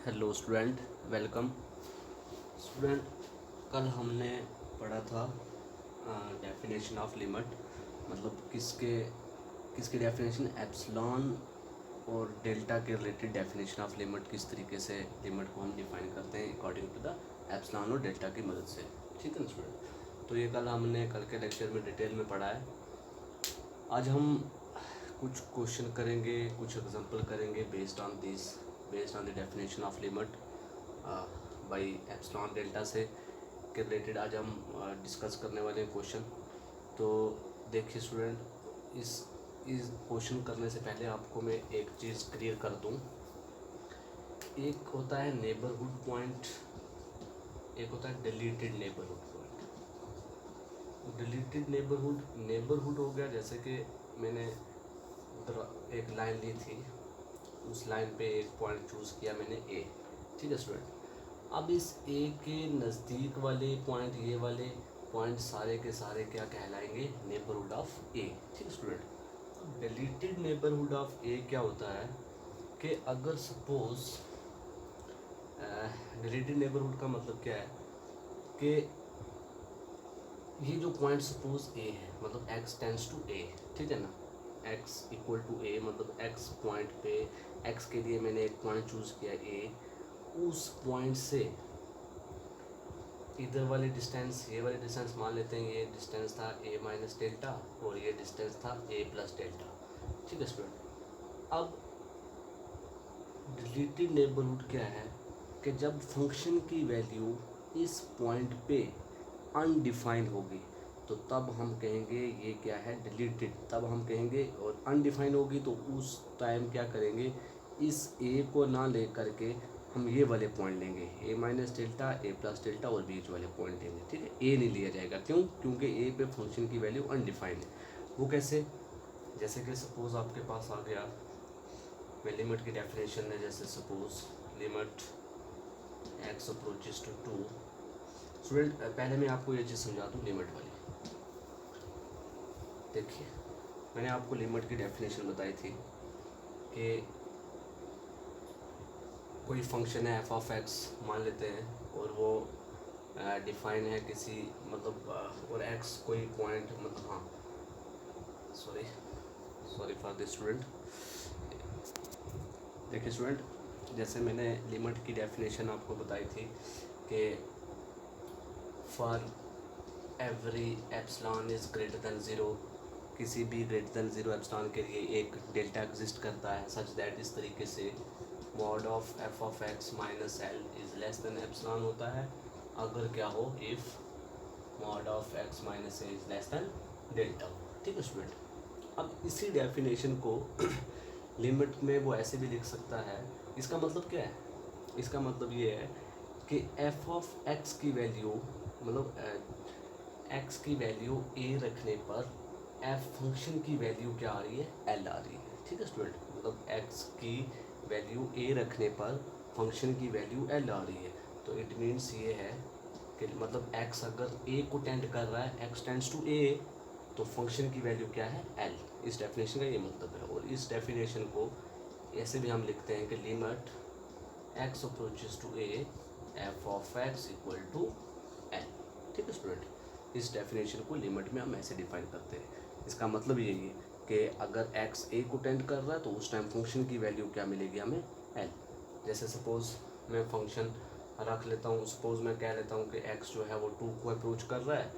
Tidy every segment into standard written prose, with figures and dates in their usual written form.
Hello student, welcome. Student, कल हमने पढ़ा था डेफिनेशन ऑफ लिमिट, मतलब किसके डेफिनेशन, एप्सिलॉन और डेल्टा के रिलेटेड डेफिनेशन ऑफ लिमिट, किस तरीके से लिमिट को हम डिफाइन करते हैं अकॉर्डिंग टू द एप्सिलॉन और डेल्टा की मदद से। ठीक है ना स्टूडेंट, तो ये कल के लेक्चर में डिटेल में पढ़ा है। आज हम कुछ क्वेश्चन करेंगे, कुछ एग्जांपल करेंगे based on the definition of limit by epsilon delta से के रिलेटेड आज हम डिस्कस करने वाले हैं क्वेश्चन। तो देखिए स्टूडेंट, इस क्वेश्चन करने से पहले आपको मैं एक चीज़ क्लियर कर दूं। एक होता है नेबरहुड पॉइंट, एक होता है deleted neighbourhood point. Deleted neighbourhood हो गया, जैसे कि मैंने एक लाइन ली थी, उस लाइन पे एक पॉइंट चूज़ किया मैंने ए। ठीक है स्टूडेंट, अब इस ए के नज़दीक वाले पॉइंट, ये वाले पॉइंट सारे के सारे क्या कहलाएंगे, नेबरहुड ऑफ ए। ठीक है स्टूडेंट, डिलीटेड नेबरहुड ऑफ ए क्या होता है कि अगर सपोज डिलीटेड नेबरहुड का मतलब क्या है कि ये जो पॉइंट सपोज ए है, मतलब x टेंड्स टू ए, ठीक है ना, x इक्वल टू ए, मतलब x पॉइंट पे x के लिए मैंने एक पॉइंट चूज़ किया ए, उस पॉइंट से इधर वाली डिस्टेंस, ये वाली डिस्टेंस मान लेते हैं, ये डिस्टेंस था a माइनस डेल्टा और ये डिस्टेंस था a प्लस डेल्टा। ठीक है स्टूडेंट, अब डिलीटेड नेबरहुड क्या है कि जब फंक्शन की वैल्यू इस पॉइंट पे अनडिफाइन होगी तो तब हम कहेंगे ये क्या है, डिलीटेड। तब हम कहेंगे, और अनडिफाइन होगी तो उस टाइम क्या करेंगे, इस ए को ना ले करके हम ये वाले पॉइंट लेंगे, ए माइनस डेल्टा, ए प्लस डेल्टा और बीच वाले पॉइंट लेंगे। ठीक है, ए नहीं लिया जाएगा, क्यों? क्योंकि ए पे फंक्शन की वैल्यू अनडिफाइंड है। वो कैसे? जैसे कि सपोज आपके पास आ गया, मैं लिमिट की डेफिनेशन है, जैसे suppose limit x approaches to 2। Student, पहले मैं आपको ये चीज़ समझा दूँ लिमिट वाली। देखिए, मैंने आपको लिमिट की डेफिनेशन बताई थी कि कोई फंक्शन है एफ ऑफ एक्स मान लेते हैं, और वो डिफाइन है किसी, मतलब और एक्स कोई पॉइंट, मतलब हाँ, सॉरी फॉर दिस स्टूडेंट। देखिए स्टूडेंट, जैसे मैंने लिमिट की डेफिनेशन आपको बताई थी कि for every epsilon is greater than zero, किसी भी ग्रेटर दैन ज़ीरो एप्सिलॉन के लिए एक डेल्टा एग्जिस्ट करता है, सच दैट इस तरीके से mod of F of x minus l is less than epsilon होता है, अगर क्या हो, if mod of x minus a is less than delta. ठीक है स्टूडेंट, अब इसी डेफिनेशन को लिमिट में वो ऐसे भी लिख सकता है। इसका मतलब क्या है? इसका मतलब ये है कि एफ ऑफ एक्स की वैल्यू, मतलब एक्स की वैल्यू ए रखने पर एफ फंक्शन की वैल्यू क्या आ रही है, एल आ रही है। ठीक है स्टूडेंट, मतलब एक्स की वैल्यू ए रखने पर फंक्शन की वैल्यू एल आ रही है। तो इट मीन्स ये है कि मतलब एक्स अगर ए को टेंड कर रहा है, एक्स टेंड्स टू ए, तो फंक्शन की वैल्यू क्या है, एल। इस डेफिनेशन का ये मतलब है। और इस डेफिनेशन को ऐसे भी हम लिखते हैं कि limit x approaches to a f of x equal to l. ठीक है स्टूडेंट, इस डेफिनेशन को लिमिट में हम ऐसे डिफाइन करते हैं। इसका मतलब यही है कि अगर एक्स ए को टेंड कर रहा है तो उस टाइम फंक्शन की वैल्यू क्या मिलेगी हमें, एल। जैसे सपोज मैं फंक्शन रख लेता हूँ, सपोज मैं कह लेता हूँ कि एक्स जो है वो 2 को अप्रोच कर रहा है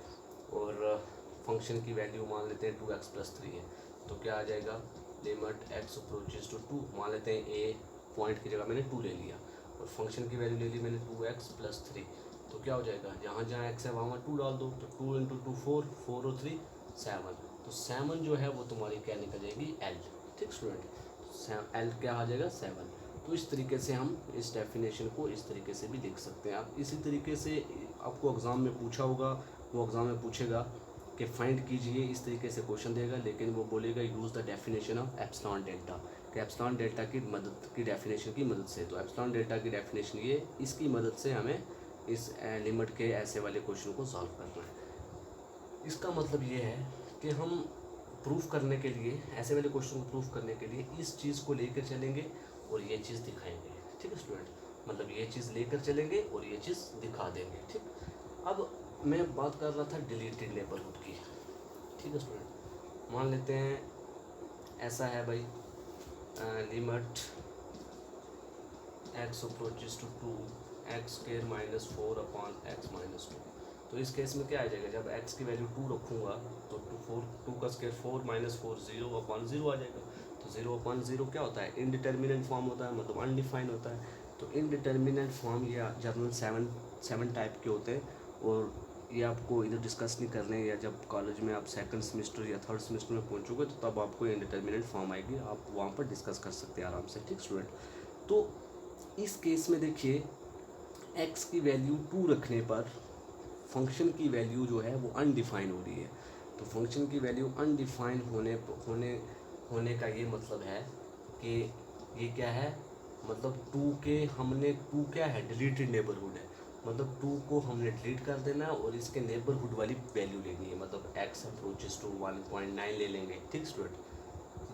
और फंक्शन की वैल्यू मान लेते हैं 2x प्लस 3 है, तो क्या आ जाएगा, लिमिट एक्स अप्रोचेस टू 2, मान लेते हैं ए पॉइंट की जगह मैंने 2 ले लिया और फंक्शन की वैल्यू ले ली मैंने 2x प्लस 3, तो क्या हो जाएगा, जहाँ जहाँ x है वहाँ 2 डाल दो, तो 2 इंटू 2 4, 4 और 3 7, तो 7 जो है वो तुम्हारी क्या निकल जाएगी, एल। ठीक स्टूडेंट, एल क्या आ जाएगा, 7। तो इस तरीके से हम इस डेफिनेशन को इस तरीके से भी लिख सकते हैं। आप इसी तरीके से आपको एग्ज़ाम में पूछा होगा, वो एग्ज़ाम में पूछेगा कि फाइंड कीजिए, इस तरीके से क्वेश्चन देगा, लेकिन वो बोलेगा use the definition of epsilon delta, कि एप्सिलॉन डेल्टा की मदद की डेफिनेशन की मदद से। तो एप्सिलॉन डेल्टा की डेफिनेशन ये, इसकी मदद से हमें इस लिमिट के ऐसे वाले क्वेश्चन को सॉल्व करना है। इसका मतलब ये है कि हम प्रूफ करने के लिए, ऐसे वाले क्वेश्चन को प्रूफ करने के लिए इस चीज़ को लेकर चलेंगे और ये चीज़ दिखाएंगे। ठीक है स्टूडेंट, मतलब ये चीज़ लेकर चलेंगे और ये चीज़ दिखा देंगे। ठीक, अब मैं बात कर रहा था डिलीटेड नेबरहुड की। ठीक है स्टूडेंट, मान लेते हैं ऐसा है भाई, limit x approaches to 2x² -4 upon x -2। तो इस केस में क्या आ जाएगा, जब x की वैल्यू 2 रखूँगा तो 2 का स्क्वायर 4 - 4 0 अपॉन 0 आ जाएगा। तो 0 अपॉन 0 क्या होता है, इनडिटर्मिनेंट फॉर्म होता है, मतलब अनडिफाइंड होता है। तो इनडिटर्मिनेंट फॉर्म या जनरल सेवन टाइप के होते हैं, और ये आपको इधर डिस्कस नहीं करने, या जब कॉलेज में आप सेकंड सेमेस्टर या थर्ड सेमेस्टर में पहुंचोगे तो तब आपको इनडिटर्मिनेंट फॉर्म आएगी, आप वहाँ पर डिस्कस कर सकते हैं आराम से। ठीक स्टूडेंट, तो इस केस में देखिए x की वैल्यू 2 रखने पर फंक्शन की वैल्यू जो है वो अनडिफाइन हो रही है। तो फंक्शन की वैल्यू अनडिफाइन होने का ये मतलब है कि ये क्या है, मतलब 2 के हमने 2 क्या है, डिलीटेड नेबरहुड है, मतलब 2 को हमने डिलीट कर देना है और इसके नेबरहुड वाली वैल्यू लेनी है, मतलब x अप्रोचेस टू 1.9 ले लेंगे। ठीक स्टूडेंट,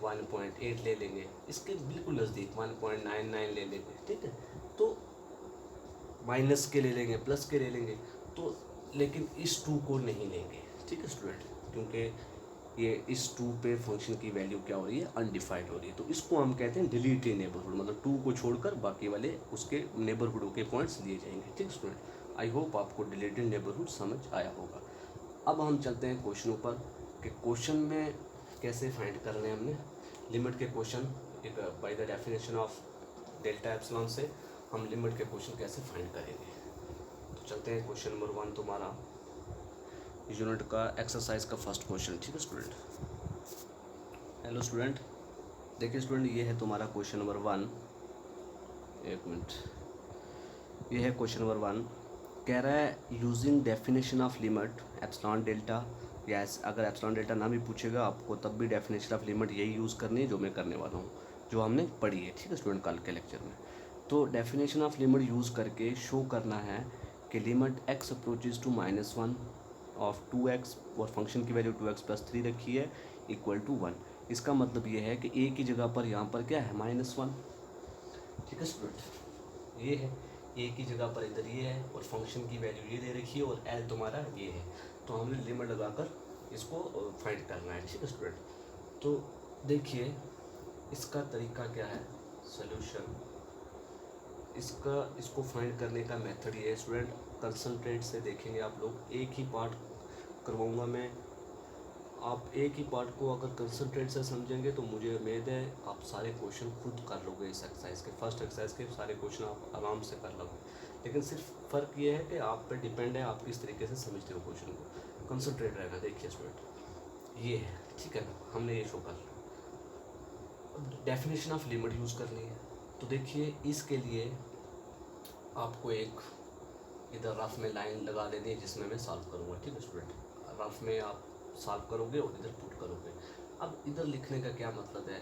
1.8 ले लेंगे, इसके बिल्कुल नज़दीक 1.99 ले लेंगे। ठीक है, तो माइनस के ले लेंगे, प्लस के ले लेंगे, तो लेकिन इस 2 को नहीं लेंगे। ठीक है स्टूडेंट, क्योंकि ये इस 2 पे फंक्शन की वैल्यू क्या हो रही है, अनडिफाइंड हो रही है। तो इसको हम कहते हैं डिलीटेड नेबरहुड, मतलब 2 को छोड़कर बाकी वाले उसके नेबरहुड के पॉइंट्स लिए जाएंगे। ठीक स्टूडेंट, आई होप आपको डिलीटेड नेबरहुड समझ आया होगा। अब हम चलते हैं क्वेश्चनों पर कि क्वेश्चन में कैसे फाइंड करने हैं हमने लिमिट के क्वेश्चन, एक by the definition of delta epsilon से हम लिमिट के क्वेश्चन कैसे फाइंड करेंगे। तो चलते हैं क्वेश्चन नंबर 1 तुम्हारा यूनिट का एक्सरसाइज का फर्स्ट क्वेश्चन। ठीक है स्टूडेंट, हेलो स्टूडेंट, देखिए स्टूडेंट ये है तुम्हारा क्वेश्चन नंबर 1, एक मिनट, ये है क्वेश्चन नंबर 1, कह रहा है using definition of limit epsilon delta, या अगर एप्सिलॉन डेल्टा ना भी पूछेगा आपको तब भी डेफिनेशन ऑफ लिमिट यही यूज़ करनी है जो मैं करने वाला हूँ, जो हमने पढ़ी है। ठीक है स्टूडेंट, कल के लेक्चर में। तो डेफिनेशन ऑफ लिमिट यूज़ करके शो करना है कि limit x approaches to -1 of 2x, और फंक्शन की वैल्यू 2x + 3 रखी है इक्वल टू 1। इसका मतलब ये है कि a की जगह पर यहाँ पर क्या है, -1। ठीक है स्टूडेंट, ये है a की जगह पर इधर ये है, और फंक्शन की वैल्यू ये दे रखी है, और l तुम्हारा ये है। तो हमने लिमिट लगाकर इसको फाइंड करना है। ठीक है स्टूडेंट, तो देखिए इसका तरीका क्या है, सोल्यूशन इसको फाइंड करने का मेथड ये है स्टूडेंट, कंसंट्रेट से देखेंगे आप लोग, एक ही पार्ट करवाऊंगा मैं, आप एक ही पार्ट को अगर कंसंट्रेट से समझेंगे तो मुझे उम्मीद है आप सारे क्वेश्चन खुद कर लोगे। इस एक्सरसाइज के, फर्स्ट एक्सरसाइज के सारे क्वेश्चन आप आराम से कर लोगे, लेकिन सिर्फ फ़र्क ये है कि आप पे डिपेंड है आप किस तरीके से समझते हो क्वेश्चन को। कंसंट्रेट रहना। देखिए स्टूडेंट ये है, ठीक है ना, हमने ये शो कर लिया। डेफिनेशन ऑफ लिमिट यूज़ करनी है, तो देखिए इसके लिए आपको एक इधर रफ में लाइन लगा देनी है जिसमें मैं सॉल्व करूँगा। ठीक है स्टूडेंट, रफ में आप सॉल्व करोगे और इधर पुट करोगे। अब इधर लिखने का क्या मतलब है,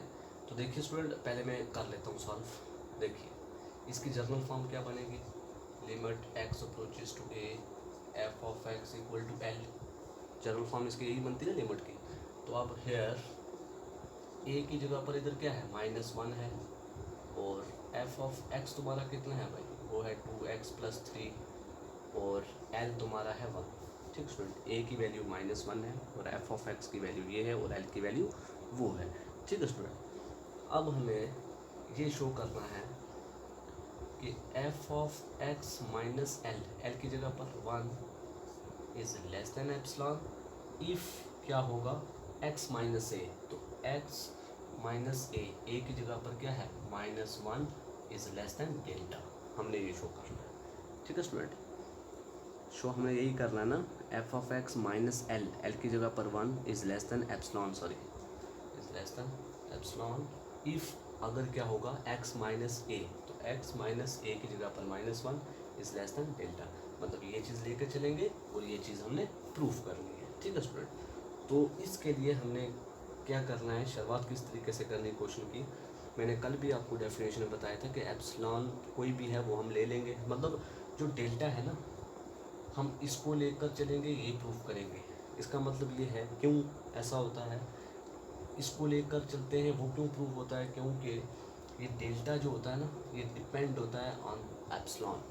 तो देखिए स्टूडेंट पहले मैं कर लेता हूँ सॉल्व। देखिए इसकी जर्नल फॉर्म क्या बनेगी, limit x approaches to a f of x equal to l। General form इसकी यही बनती है ना लिमिट की। तो अब हेयर a की जगह पर इधर क्या है, -1 है, और f ऑफ x तुम्हारा कितना है भाई, वो है 2x + 3, और l तुम्हारा है 1। ठीक स्टूडेंट, a की वैल्यू -1 है, और f ऑफ x की वैल्यू ये है, और l की वैल्यू वो है। ठीक है स्टूडेंट, अब हमें ये शो करना है कि f of x minus l की जगह पर 1 is less than epsilon if क्या होगा x माइनस a, तो x माइनस a की जगह पर क्या है, -1 इज लेस देन डेल्टा। हमने ये शो करना है। ठीक है स्टूडेंट, शो हमें यही करना है ना, f of x minus l की जगह पर 1 is less than epsilon, sorry is less than epsilon if अगर क्या होगा x माइनस a, तो x माइनस a की जगह पर -1 इज लेस देन डेल्टा। मतलब ये चीज़ लेकर चलेंगे और ये चीज़ हमने प्रूफ करनी है। ठीक है स्टूडेंट, तो इसके लिए हमने क्या करना है, शुरुआत किस तरीके से करनी है क्वेश्चन की, मैंने कल भी आपको डेफिनेशन में बताया था कि एप्सिलॉन कोई भी है वो हम ले लेंगे, मतलब जो डेल्टा है ना हम इसको लेकर चलेंगे, ये प्रूफ करेंगे। इसका मतलब ये है, क्यों ऐसा होता है, इसको लेकर चलते हैं वो क्यों प्रूफ होता है, क्योंकि ये डेल्टा जो होता है ना, ये डिपेंड होता है ऑन एप्सिलॉन,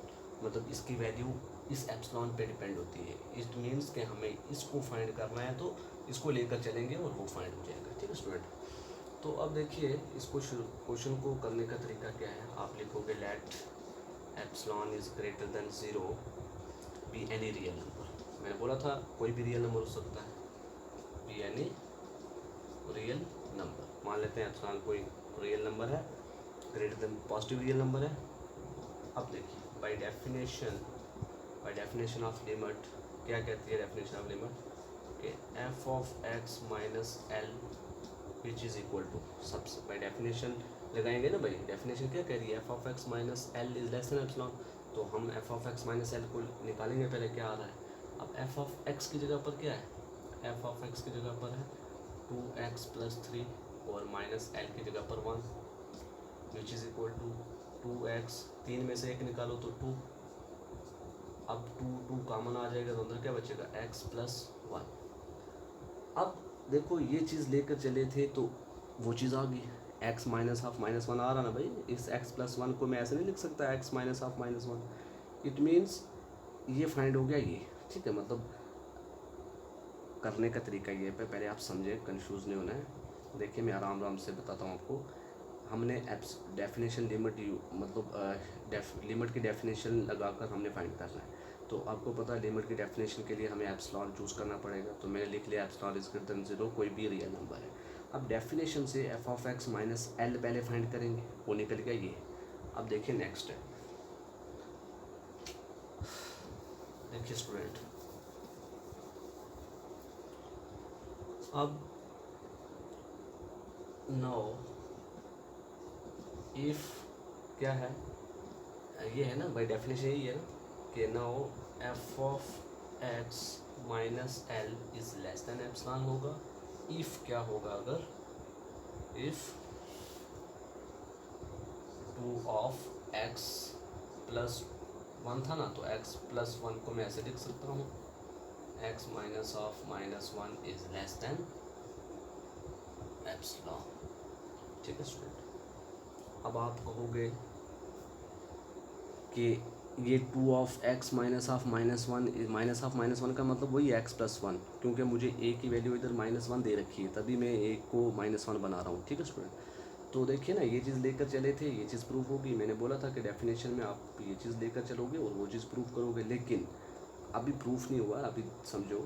मतलब इसकी वैल्यू इस एप्सिलॉन पे डिपेंड होती है। इट मीन्स कि हमें इसको फाइंड करना है तो इसको लेकर चलेंगे और वो फाइंड हो जाएगा। ठीक है स्टूडेंट, तो अब देखिए इसको क्वेश्चन को करने का तरीका क्या है। आप लिखोगे let epsilon is greater than 0 be any real number. मैंने बोला था कोई भी रियल नंबर हो सकता है, बी एनी रियल नंबर। मान लेते हैं एप्सिलॉन कोई रियल नंबर है, greater than positive real number है। अब देखिए बाय डेफिनेशन ऑफ लिमिट क्या कहती है डेफिनेशन ऑफ लिमिट कि f of x minus l which is equal to, सबसे बाय डेफिनेशन लगाएंगे ना भाई। डेफिनेशन क्या कह रही है, f of x minus l is less than epsilon, तो हम f of x minus l को निकालेंगे। पहले क्या आ रहा है, अब एफ ऑफ एक्स की जगह पर क्या है, एफ ऑफ एक्स की जगह पर है 2x + 3 और माइनस एल की जगह पर 1 विच इज़ इक्वल टू 2x, 3 में से एक निकालो तो 2, अब 2 कॉमन आ जाएगा तो अंदर क्या बचेगा x + 1। अब देखो ये चीज़ लेकर चले थे तो वो चीज़ आ गई, x माइनस हाफ माइनस 1 आ रहा ना भाई। इस x + 1 को मैं ऐसे नहीं लिख सकता x minus half minus 1। It means ये फाइंड हो गया ये। ठीक है, मतलब करने का तरीका ये है, पहले आप समझे, कंफ्यूज नहीं होना है। देखिए मैं आराम आराम से बताता हूँ आपको। हमने डेफिनेशन लिमिट मतलब लिमिट की डेफिनेशन लगाकर हमने फाइंड करना है। तो आपको पता है लिमिट की डेफिनेशन के लिए हमें एप्सिलॉन चूज़ करना पड़ेगा। तो मैंने लिख लिया एप्सिलॉन इज ग्रेटर देन 0 कोई भी रियल नंबर है। अब डेफिनेशन से F of x minus L पहले फाइंड करेंगे, वो निकल गया ये। अब देखिए नेक्स्ट है, देखिए स्टूडेंट, अब नो इफ़ क्या है, ये है ना बाय डेफिनेशन यही है ना कि no f of x minus l is less than epsilon होगा। इफ़ क्या होगा, अगर इफ़ 2 ऑफ एक्स प्लस 1 था ना, तो x + 1 को मैं ऐसे लिख सकता हूँ x minus of -1 is less than epsilon. ठीक है स्टूडेंट, अब आप कहोगे कि ये 2 ऑफ एक्स माइनस ऑफ -1 का मतलब वही x + 1, क्योंकि मुझे a की वैल्यू इधर -1 दे रखी है, तभी मैं a को -1 बना रहा हूँ। ठीक है स्टूडेंट, तो देखिए ना ये चीज़ लेकर चले थे, ये चीज़ प्रूफ होगी। मैंने बोला था कि डेफिनेशन में आप ये चीज़ लेकर चलोगे और वो चीज़ प्रूफ करोगे, लेकिन अभी प्रूफ नहीं हुआ। अभी समझो,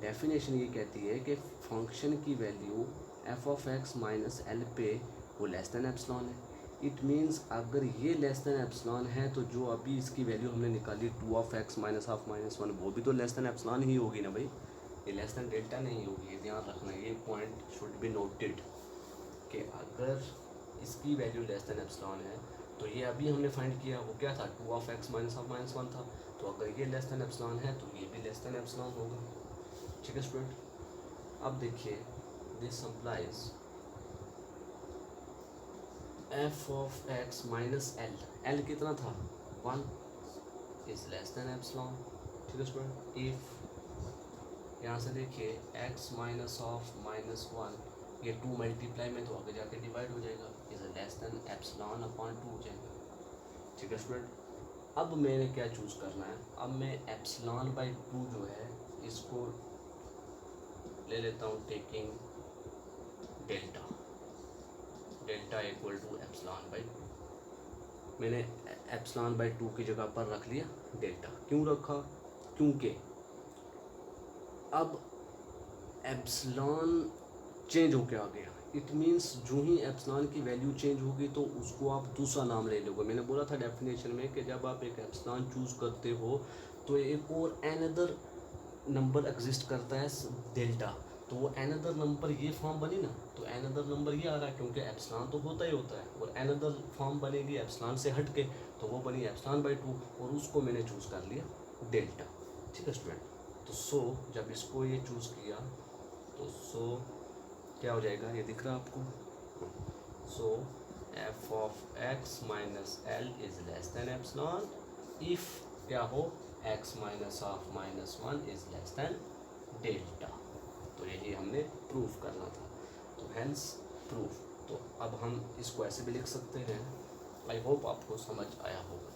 डेफिनेशन ये कहती है कि फंक्शन की value F of x minus L पे वो लेस देन एप्सिलॉन है। इट मीन्स अगर ये लेस देन एप्सिलॉन है तो जो अभी इसकी वैल्यू हमने निकाली 2 ऑफ एक्स माइनस हाफ -1 वो भी तो लेस देन एप्सिलॉन ही होगी ना भाई, ये लेस देन डेल्टा नहीं होगी। ये ध्यान रखना, ये पॉइंट शुड बी नोटेड कि अगर इसकी वैल्यू लेस देन एप्सिलॉन है तो ये अभी हमने फाइंड किया वो क्या था, 2 ऑफ एक्स माइनस हाफ -1 था। तो अगर ये लेस देन एप्सिलॉन है तो ये भी लेस देन एप्सिलॉन होगा। ठीक है स्टूडेंट, अब देखिए this implies F of x minus L, L कितना था 1 इज लेस देन एप्सिलॉन। ठीक है स्टूडेंट, इफ यहाँ से देखिए एक्स माइनस ऑफ -1 ये 2 मल्टीप्लाई में तो आगे जाके डिवाइड हो जाएगा, is less than epsilon upon 2 हो जाएगा। ठीक है स्टूडेंट, अब मैंने क्या चूज़ करना है, अब मैं एप्सिलॉन बाई 2 जो है इसको ले लेता हूँ taking delta, delta equal to epsilon by 2। मैंने एप्सिलॉन बाई 2 की जगह पर रख लिया डेल्टा। क्यों रखा, क्योंकि अब एप्सिलॉन चेंज होके आ गया। इट मीन्स जो ही एप्सिलॉन की वैल्यू चेंज होगी तो उसको आप दूसरा नाम ले लोगे। मैंने बोला था डेफिनेशन में कि जब आप एक एप्सिलॉन चूज़ करते हो तो एक और एनदर नंबर एग्जिस्ट करता है डेल्टा, तो वो एनदर नंबर ये फॉर्म बनी ना, तो एनदर नंबर ये आ रहा है क्योंकि एप्सिलॉन तो होता ही होता है, और एनदर फॉर्म बनेगी एप्सिलॉन से हट के, तो वो बनी एप्सिलॉन बाई 2 और उसको मैंने चूज़ कर लिया डेल्टा। ठीक है स्टूडेंट, तो सो जब इसको ये चूज़ किया तो सो क्या हो जाएगा, ये दिख रहा है आपको। So f of x minus l is less than epsilon if क्या हो x minus of -1 is less than delta. तो यही हमने प्रूफ करना था, तो हेंस प्रूफ तो अब हम इसको ऐसे भी लिख सकते हैं। आई होप आपको समझ आया होगा।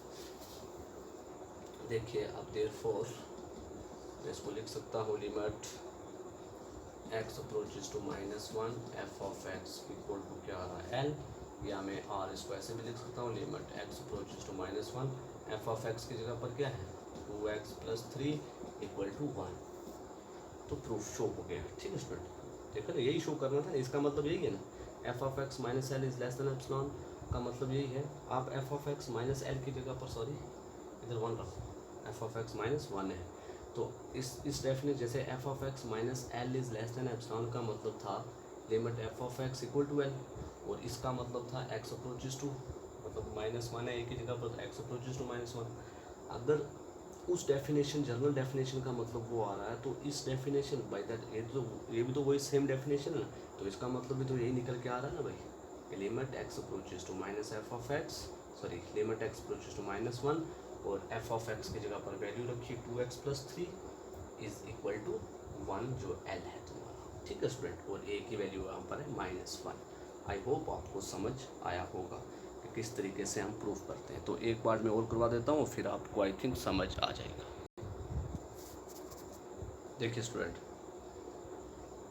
देखिए अब देयरफॉर मैं इसको लिख सकता हूँ limit x approaches to -1 f of x equal to क्या आ रहा है l, या मैं r इसको ऐसे भी लिख सकता हूँ limit x approaches to -1 f of x की जगह पर क्या है 2x + 3 इक्वल टू 1। तो प्रूफ शो हो गया। ठीक है स्टूडेंट, देखो ना यही शो करना था, इसका मतलब यही है ना f of x minus l is less than epsilon का मतलब यही है। आप f of x minus l की जगह पर सॉरी इधर 1 रखो, f ऑफ x माइनस 1 है। तो इस डेफिनेट जैसे f of x minus l is less than epsilon का मतलब था limit f of x equal to l, और इसका मतलब था x अप्रोचेस टू मतलब -1 है एक ही जगह पर x अप्रोचेस टू -1। अगर उस डेफिनेशन जनरल डेफिनेशन का मतलब वो आ रहा है, तो इस डेफिनेशन बाय दैट ये भी तो वही सेम डेफिनेशन है ना, तो इसका मतलब भी तो यही निकल के आ रहा है ना भाई, limit x approaches to minus f of x sorry limit x approaches to -1 और f ऑफ x की जगह पर वैल्यू रखिए 2x + 3 इज इक्वल टू 1 जो l है तुम्हारा। ठीक है स्टूडेंट, और a की वैल्यू यहाँ पर है -1। आई होप आपको समझ आया होगा कि किस तरीके से हम प्रूफ करते हैं। तो एक बार मैं और करवा देता हूँ, फिर आपको आई थिंक समझ आ जाएगा। देखिए स्टूडेंट,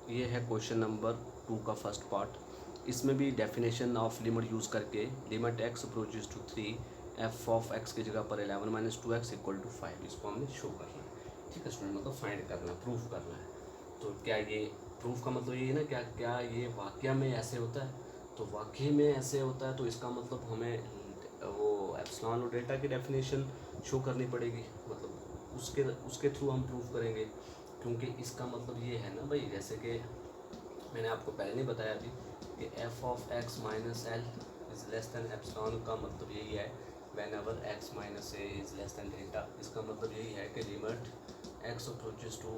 ये है क्वेश्चन नंबर 2 का फर्स्ट पार्ट। इसमें भी डेफिनेशन ऑफ लिमिट यूज़ करके limit x approaches to 3 f of x की जगह पर 11 - 2x इक्वल टू 5 इसको हमने शो करना है। ठीक है स्टूडेंट, मतलब फाइंड करना है, प्रूफ करना है। तो क्या ये प्रूफ का मतलब ये है ना, क्या ये वाकया में ऐसे होता है? तो वाकई में ऐसे होता है तो इसका मतलब हमें वो एप्सिलॉन और डेल्टा की डेफिनेशन शो करनी पड़ेगी, मतलब उसके थ्रू हम प्रूफ करेंगे। क्योंकि इसका मतलब ये है ना भाई, जैसे कि मैंने आपको पहले नहीं बताया अभी कि f of x minus l is less than epsilon का मतलब यही है whenever x minus a is less than delta. इसका मतलब यही है कि limit x approaches to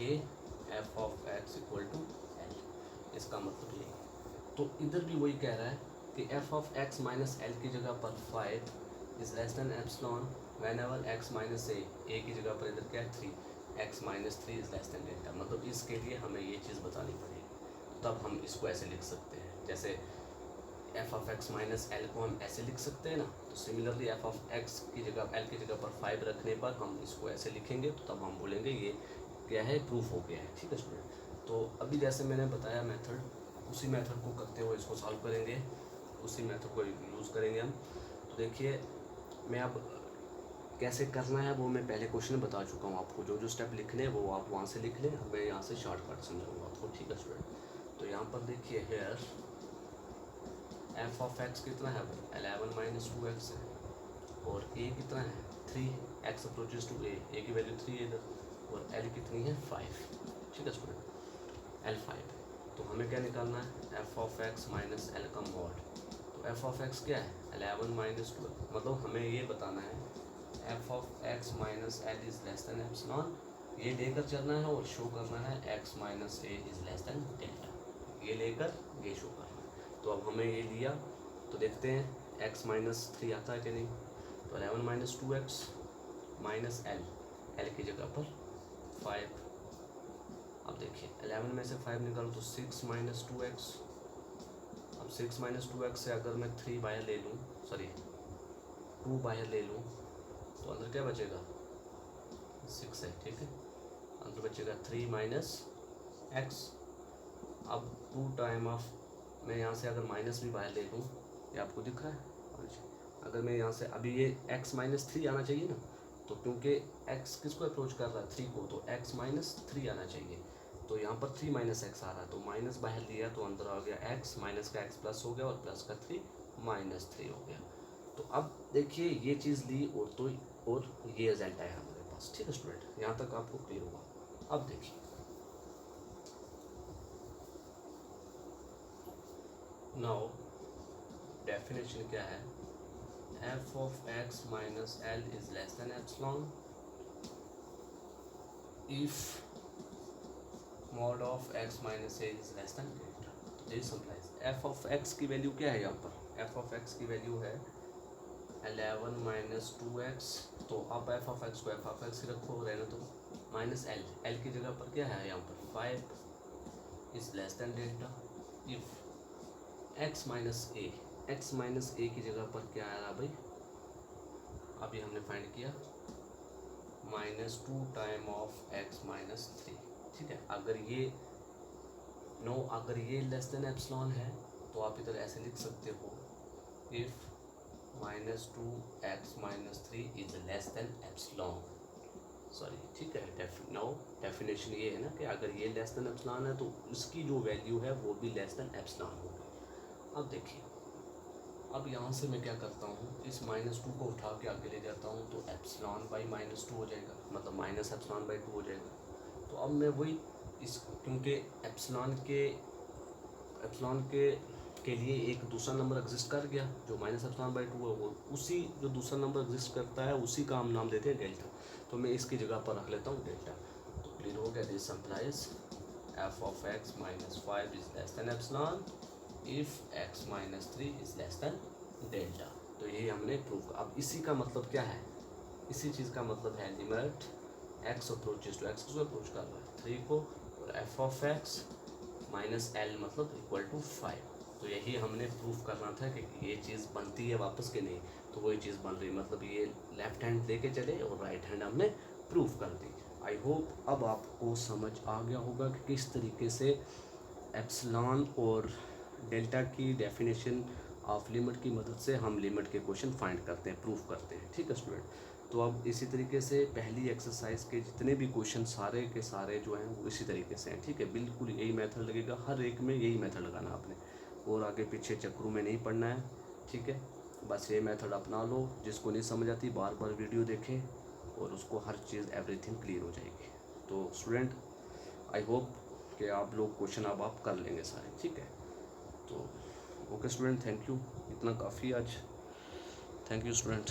a f of x equal to l, इसका मतलब यही है। तो इधर भी वही कह रहा है कि f of x minus l की जगह पर 5 is less than epsilon whenever x minus a की जगह पर इधर क्या है 3 x minus 3 is less than delta. मतलब इसके लिए हमें ये चीज़ बतानी पड़ेगी। तब हम इसको ऐसे लिख सकते हैं, जैसे f of x minus l को हम ऐसे लिख सकते हैं ना, तो सिमिलरली f ऑफ x की जगह l की जगह पर 5 रखने पर हम इसको ऐसे लिखेंगे, तो तब हम बोलेंगे ये क्या है, प्रूफ हो गया है। ठीक है स्टूडेंट, तो अभी जैसे मैंने बताया मेथड, उसी मेथड को करते हुए इसको सॉल्व करेंगे, उसी मेथड को यूज़ करेंगे हम। तो देखिए मैं अब कैसे करना है वो मैं पहले क्वेश्चन में बता चुका हूँ आपको, जो स्टेप लिखने हैं वो आप वहाँ से लिख लें, अब मैं यहाँ से शॉर्टकट समझाऊंगा आपको। ठीक है स्टूडेंट, तो यहाँ पर देखिए हेयर f ऑफ x कितना है, 11 - 2x है, और a कितना है 3, x अप्रोचेस टू a की वैल्यू 3 है इधर, और l कितनी है 5। ठीक है स्टूडेंट, l 5 है। तो हमें क्या निकालना है f of x minus l का मॉड। तो f ऑफ x क्या है 11 - 2, मतलब हमें ये बताना है f of x minus l is less than epsilon, ये लेकर चलना है और शो करना है x minus a is less than delta, ये लेकर ये शो करना है। तो अब हमें ये लिया, तो देखते हैं x माइनस 3 आता है कि नहीं। तो 11 - 2x माइनस l की जगह पर 5। अब देखिए 11 में से 5 निकालो तो 6 - 2x। अब 6 - 2x से अगर मैं 3 बाहर ले लूँ, सॉरी 2 बाहर ले लूँ, तो अंदर क्या बचेगा 6 है। ठीक है, अंदर बचेगा 3 माइनस x। अब 2 टाइम ऑफ, मैं यहाँ से अगर माइनस भी बाहर ले लूँ, ये आपको दिख रहा है, अगर मैं यहाँ से अभी ये x माइनस 3 आना चाहिए ना, तो क्योंकि x किसको अप्रोच कर रहा है 3 को, तो x माइनस 3 आना चाहिए। तो यहाँ पर 3 माइनस एक्स आ रहा है, तो माइनस बाहर लिया तो अंदर आ गया x, माइनस का x प्लस हो गया और प्लस का 3 माइनस 3 हो गया। तो अब देखिए ये चीज़ ली और ये रिजल्ट आया हमारे पास। ठीक है स्टूडेंट, यहाँ तक आपको क्लियर हुआ। अब देखिए नाउ डेफिनेशन क्या है, f of x minus l is less than epsilon if mod of x minus a is less than delta. तो this implies f of x की वैल्यू क्या है, यहाँ पर f ऑफ x की वैल्यू है 11 - 2x। तो अब f ऑफ x को f ऑफ x रखो, रहने दो, माइनस l की जगह पर क्या है यहाँ पर 5 is less than delta if x minus a की जगह पर क्या आ रहा भाई, अभी हमने फाइंड किया -2 टाइम ऑफ एक्स माइनस 3, ठीक है। अगर ये लेस देन एप्सिलॉन है तो आप इधर ऐसे लिख सकते हो, if -2 x minus 3 is less than epsilon, sorry, ठीक है। डेफिनेशन ये है ना कि अगर ये लेस देन एप्सिलॉन है तो इसकी जो वैल्यू है वो भी लेस देन एप्सिलॉन होगी। अब देखिए, अब यहाँ से मैं क्या करता हूँ, इस -2 को उठा के आगे ले जाता हूँ तो एप्सिलॉन बाई -2 हो जाएगा, मतलब माइनस एप्सिलॉन बाई 2 हो जाएगा। तो अब मैं वही क्योंकि एप्सिलॉन के लिए एक दूसरा नंबर एग्जिस्ट कर गया जो माइनस एप्सिलॉन बाई 2 है, वो उसी जो दूसरा नंबर एग्जिस्ट करता है उसी का हम नाम देते हैं डेल्टा। तो मैं इसकी जगह पर रख लेता हूँ डेल्टा। तो क्लियर हो गया, this implies F of x minus 5 is less than epsilon if x minus 3 is less than delta. तो यही हमने प्रूव। अब इसी का मतलब क्या है, इसी चीज़ का मतलब है limit x approaches to x, को अप्रोच कर रहा है 3 को, और f of x minus l मतलब इक्वल टू 5। तो यही हमने प्रूफ करना था कि ये चीज़ बनती है वापस के नहीं, तो वही चीज़ बन रही, मतलब ये लेफ्ट हैंड लेके चले और राइट हैंड हमने प्रूफ कर दी। आई होप अब आपको समझ आ गया होगा कि किस तरीके से एप्सिलॉन और डेल्टा की डेफिनेशन ऑफ लिमिट की मदद से हम लिमिट के क्वेश्चन फाइंड करते हैं, प्रूफ करते हैं, ठीक है स्टूडेंट। तो अब इसी तरीके से पहली एक्सरसाइज के जितने भी क्वेश्चन सारे के सारे जो हैं वो इसी तरीके से हैं, ठीक है। बिल्कुल यही मेथड लगेगा, हर एक में यही मेथड लगाना आपने, और आगे पीछे चक्रों में नहीं पढ़ना है, ठीक है। बस ये मेथड अपना लो, जिसको नहीं समझ आती बार बार वीडियो देखें और उसको हर चीज़ एवरीथिंग क्लियर हो जाएगी। तो स्टूडेंट आई होप कि आप लोग क्वेश्चन अब आप कर लेंगे सारे, ठीक है। तो ओके स्टूडेंट, थैंक यू, इतना काफ़ी आज, थैंक यू स्टूडेंट।